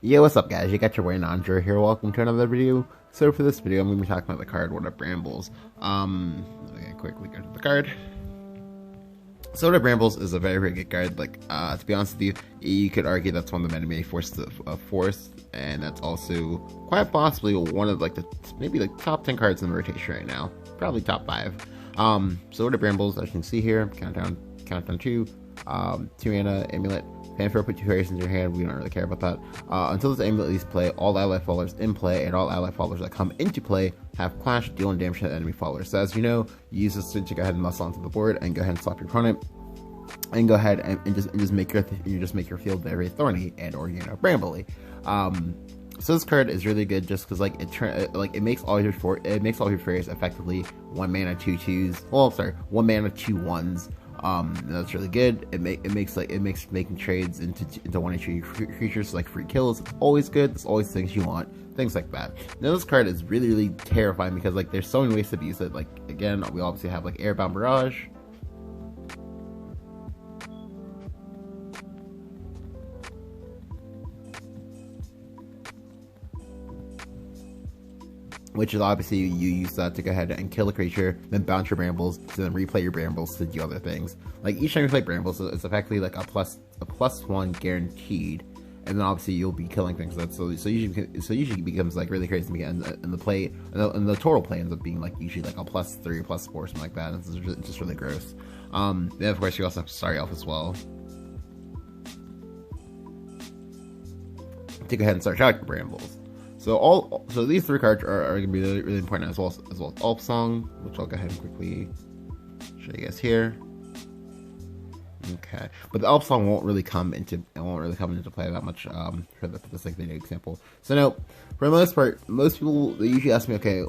Yo, what's up guys? You got your boy Nandra here. Welcome to another video. So for this video, I'm going to be talking about the card, What Are Brambles. Let me quickly go to the card. So What Are Brambles is a very, very good card. Like, to be honest with you, you could argue that's one of the many forces of force, and that's also quite possibly one of like the maybe like top 10 cards in the rotation right now. Probably top 5. So What Are Brambles, as you can see here, countdown 2, 2 mana, amulet. Fanfare, put 2 fairies in your hand. We don't really care about that. Until this amulet leaves play, all ally followers in play and all ally followers that come into play have clash, dealing damage to enemy followers. So as you know, you use this to go ahead and muscle onto the board and go ahead and slap your opponent, and go ahead and just make your field very thorny and or brambly. So this card is really good just because it makes all your fairies effectively 1 mana 2/2s. Well, sorry, 1 mana 2 1s. That's really good. It makes making trades into 1 HP creatures like free kills. It's always good. There's always things you want, things like that. Now this card is really, really terrifying because like there's so many ways to abuse it. Like again, we obviously have like Airbound Barrage. Which is obviously you use that to go ahead and kill a creature, then bounce your brambles, to then replay your brambles to do other things. Like each time you play brambles, it's effectively like a +1 guaranteed, and then obviously you'll be killing things. So usually becomes like really crazy, and the total play ends up being like usually like a +3, +4, something like that. It's just really gross. Then of course you also have Starry Elf as well to go ahead and start shouting your brambles. So these 3 cards are going to be really, really important as well as Alp Song, which I'll go ahead and quickly show you guys here. Okay, but the Alp Song won't really come into play that much for this like video example. So now, for the most part, most people they usually ask me, okay,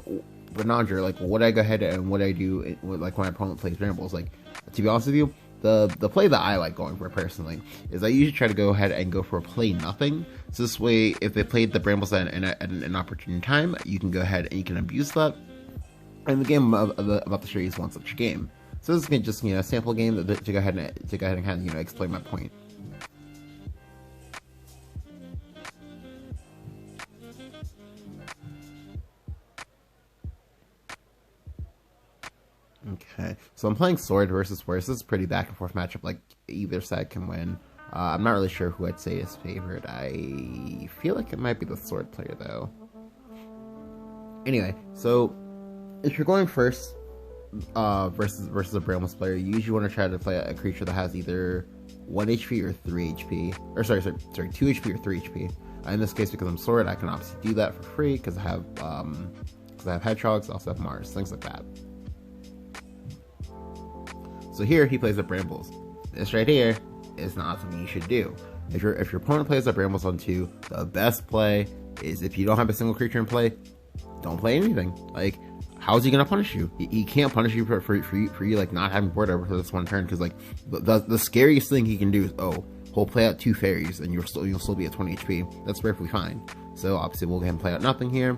but Nandra, like, what I go ahead and what I do like when my opponent plays brambles. Like, to be honest with you, the play that I like going for personally is I usually try to go ahead and go for a play nothing. So this way, if they played the brambles at an opportune time, you can go ahead and you can abuse that. And the game about to show you is one such game. So this is just a sample game to go ahead and kind of explain my point. Okay, so I'm playing Sword versus Force. This is a pretty back and forth matchup. Like either side can win. I'm not really sure who I'd say is favored. I feel like it might be the Sword player though. Anyway, so if you're going first versus a Brambles player, you usually want to try to play a creature that has either 1 HP or 3 HP, or sorry, 2 HP or 3 HP. In this case, because I'm Sword, I can obviously do that for free because I have Hedgehogs, I also have Mars, things like that. So here he plays the Brambles. This right here is not something you should do. If your opponent plays the Brambles on 2, the best play is if you don't have a single creature in play, don't play anything. Like, how is he gonna punish you? He can't punish you for you like not having board over for this one turn, because like the scariest thing he can do is he'll play out 2 fairies and you'll still be at 20 HP. That's perfectly fine. So obviously we'll go ahead and play out nothing here.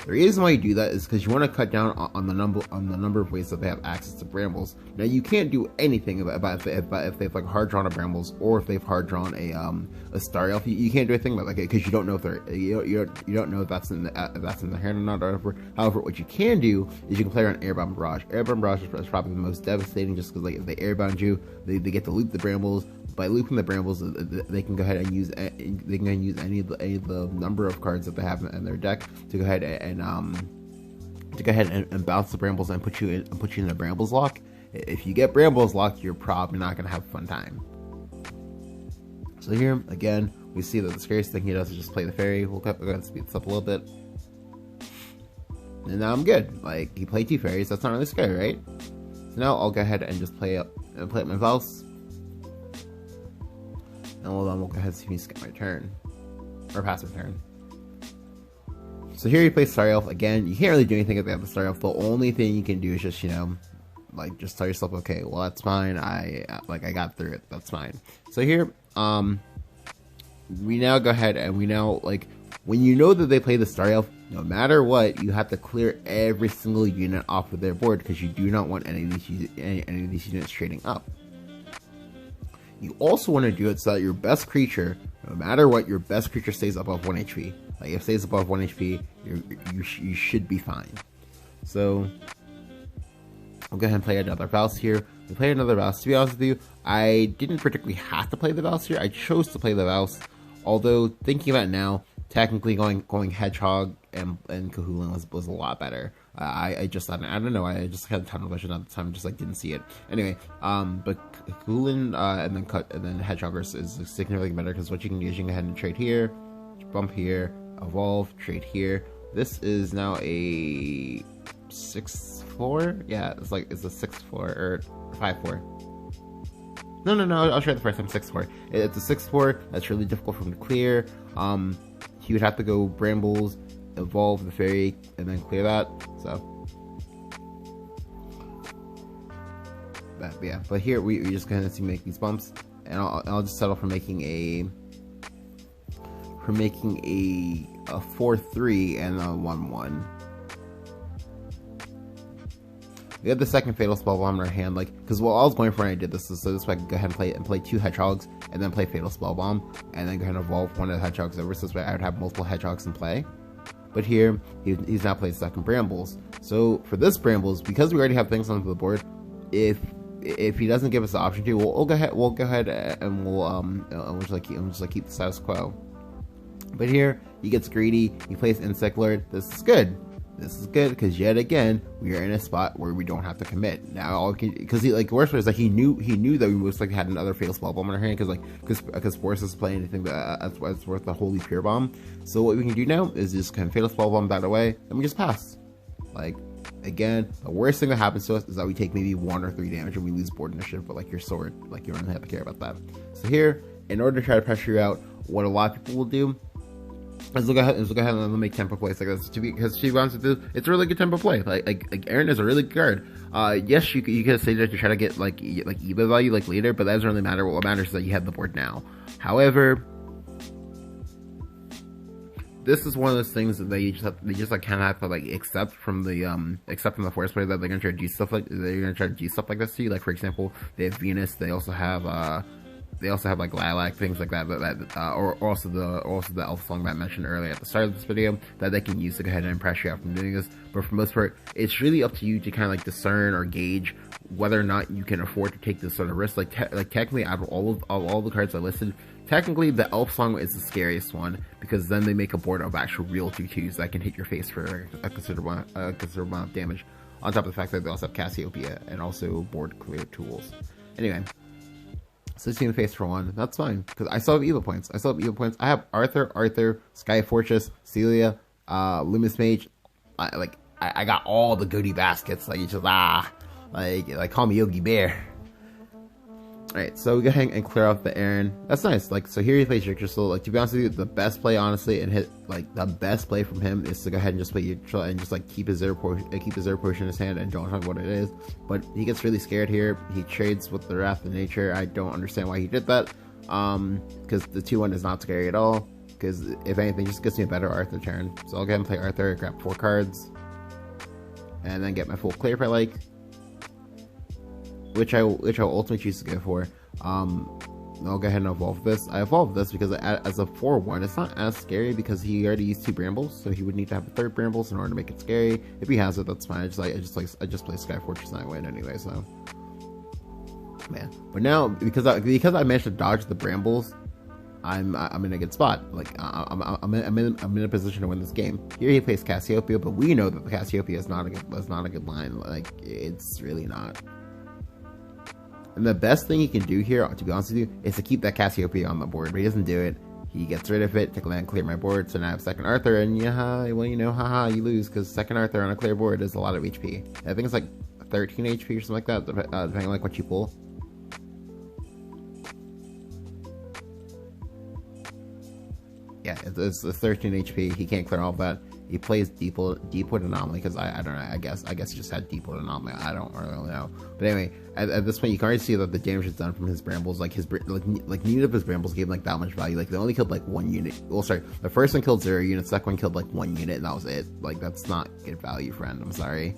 The reason why you do that is because you want to cut down on the number of ways that they have access to brambles. Now you can't do anything about if they've like hard drawn a brambles or if they've hard drawn a Star Elf. You can't do anything about like because you don't know if they're you don't know if that's in the hand or not. However, what you can do is you can play around Airbound Barrage. Airbound Barrage is probably the most devastating just because like if they airbound you, they get to loop the brambles. By looping the brambles, they can go ahead and use any of the number of cards that they have in their deck to go ahead and bounce the brambles and put you in a brambles lock. If you get brambles locked, you're probably not gonna have a fun time. So here again, we see that the scariest thing he does is just play the fairy. We'll go ahead and speed this up a little bit, and now I'm good. Like he played 2 fairies, that's not really scary, right? So now I'll go ahead and just play up my Vals. And we'll go ahead and see me skip my turn. Or pass my turn. So here you play Star Elf. Again, you can't really do anything if they have the Star Elf. The only thing you can do is just, like, just tell yourself, okay, well, that's fine. I got through it. That's fine. So here, we now go ahead and we now, like, when you know that they play the Star Elf, no matter what, you have to clear every single unit off of their board because you do not want any of these units trading up. You also want to do it so that your best creature, no matter what, your best creature stays above 1 HP. Like, if it stays above 1 HP, you should be fine. So, I'll go ahead and play another Valse here. We play another Valse. To be honest with you, I didn't particularly have to play the Valse here. I chose to play the Valse. Although, thinking about it now, technically going Hedgehog and Kahulin was a lot better. I just I don't know. I just had a ton of vision at the time, just like didn't see it. Anyway, but Kahulin and then Hedgehog is significantly better because what you can do is you can go ahead and trade here, bump here, evolve, trade here. This is now a 6/4. Yeah, it's a 6/4 or 5/4. No, I'll try the first time. 6/4. It's a 6/4. That's really difficult for him to clear. He would have to go Brambles, evolve the fairy, and then clear that. So, but here we just gonna see make these bumps, and I'll just settle for making a 4/3 and a 1/1. We had the second Fatal Spell Bomb in our hand, because what I was going for when I did this is so this way I could go ahead and play 2 Hedgehogs, and then play Fatal Spell Bomb, and then go ahead and evolve one of the Hedgehogs over, so this way I would have multiple Hedgehogs in play. But here, he's now playing second Brambles. So for this Brambles, because we already have things on the board, if he doesn't give us the option to, we'll go ahead and we'll just keep the status quo. But here, he gets greedy, he plays Insect Lord. This is good. This is good because yet again we are in a spot where we don't have to commit now. Because the worst part is he knew that we most likely had another Fatal Spell Bomb in our hand because Boris is playing anything that's worth a Holy Pure Bomb. So what we can do now is just kind of Fatal Spell Bomb that away, and we just pass. Again, the worst thing that happens to us is that we take maybe 1 or 3 damage and we lose board initiative. But your sword, you don't really have to care about that. So here, in order to try to pressure you out, what a lot of people will do. Let's go ahead and make tempo plays like this. Because she wants to do, it's a really good tempo play. Like Aaron is a really good card. Yes, you could say that to try to get like EVA value later, but that doesn't really matter. What matters is that you have the board now. However, this is one of those things that you just kind of have to accept from the force player that they're gonna try to do stuff like this to you. Like for example, they have Venus. They also have Lilac, things like that, or also the elf song that I mentioned earlier at the start of this video that they can use to go ahead and pressure you out from doing this. But for the most part, it's really up to you to kind of discern or gauge whether or not you can afford to take this sort of risk. Technically, out of all the cards I listed, technically the elf song is the scariest one because then they make a board of actual real 2/2s that can hit your face for a considerable amount of damage. On top of the fact that they also have Cassiopeia and also board clear tools. Anyway. 16 face for 1, that's fine, because I still have EVA points. I have Arthur, Sky Fortress, Celia, Luminous Mage. I got all the goodie baskets. Call me Yogi Bear. Alright, so we go ahead and clear off the Aaron. That's nice. So here he plays Trick Crystal. To be honest with you, the best play, honestly, and the best play from him is to go ahead and just play Neutral and just keep his zero potion in his hand and don't talk what it is. But he gets really scared here. He trades with the Wrath of Nature. I don't understand why he did that. Because the 2/1 is not scary at all. Because if anything, just gives me a better Arthur turn. So I'll go ahead and play Arthur, grab 4 cards, and then get my full clear if I like. Which I will ultimately choose to go for. I'll go ahead and evolve this. I evolved this because as a 4/1, it's not as scary because he already used 2 Brambles, so he would need to have a 3rd Brambles in order to make it scary. If he has it, that's fine. I just play Sky Fortress and I win anyway. So, man. But now because I managed to dodge the Brambles, I'm in a good spot. I'm in a position to win this game. Here he plays Cassiopeia, but we know that the Cassiopeia is not a good line. It's really not. And the best thing he can do here, to be honest with you, is to keep that Cassiopeia on the board. But he doesn't do it. He gets rid of it to clear my board. So now I have second Arthur, and haha, you lose because second Arthur on a clear board is a lot of HP. I think it's 13 HP or something like that, depending on what you pull. Yeah, it's 13 HP. He can't clear all of that. He plays Deep Wood Anomaly because I don't know. I guess he just had Deep Wood Anomaly. I don't really know. But anyway, at this point, you can already see that the damage is done from his Brambles. Neither of his Brambles gave that much value. They only killed 1 unit. Well, sorry, the first one killed 0 units. Second one killed 1 unit, and that was it. That's not good value, friend. I'm sorry.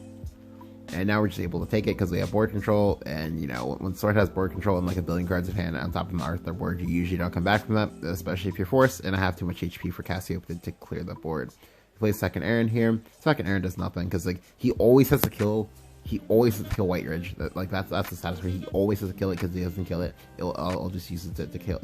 and now we're just able to take it because we have board control. And you know, when Sword has board control and like a billion cards in hand on top of an Arthur board, you usually don't come back from that, especially if you're forced. And I have too much HP for Cassiopeia to clear the board. He plays second Aaron here. Second Aaron does nothing because like he always has to kill. He always has to kill White Ridge. Like that's the status where he always has to kill it, because if he doesn't kill it, I'll just use it to kill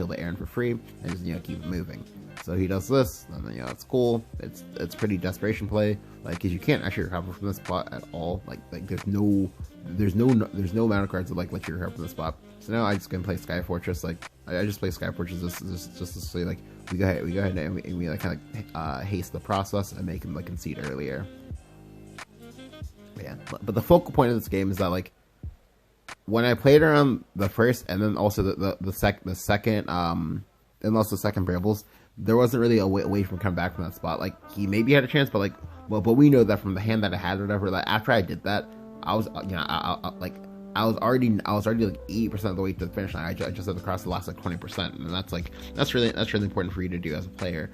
the Aaron for free and just, you know, keep it moving. So he does this, and then, you know, it's cool. It's pretty desperation play, like, because you can't actually recover from this spot at all. Like there's no amount of cards that like let you recover from this spot. So now I just gonna play Sky Fortress. Like I just play Sky Fortress just to say like we go ahead and we like kind of haste the process and make him like concede earlier. Yeah, but the focal point of this game is that like when I played around the first and then also the second and also second brambles, there wasn't really a way from coming back from that spot. Like he maybe had a chance, but like but we know that from the hand that I had or whatever. Like after I did that, I was, you know, I was already like 80% of the way to the finish line. I just had to cross the last like 20%, and that's really important for you to do as a player.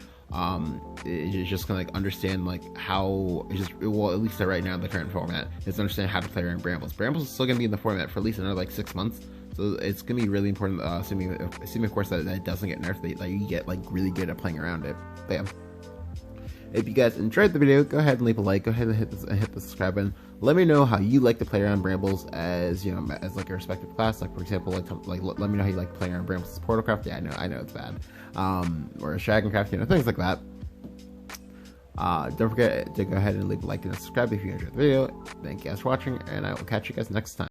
It's just gonna like understand like how well, at least right now in the current format, is understand how to play around Brambles. Brambles is still gonna be in the format for at least another like 6 months, so it's gonna be really important. Assuming of course that it doesn't get nerfed, that you get like really good at playing around it. But yeah, if you guys enjoyed the video, go ahead and leave a like. Go ahead and hit the subscribe button. Let me know how you like to play around Brambles as, you know, as like a respective class. Like for example, like let me know how you like playing around Brambles as Portalcraft. Yeah, I know it's bad. Or a Dragoncraft, you know, things like that. Don't forget to go ahead and leave a like and subscribe if you enjoyed the video. Thank you guys for watching, and I will catch you guys next time.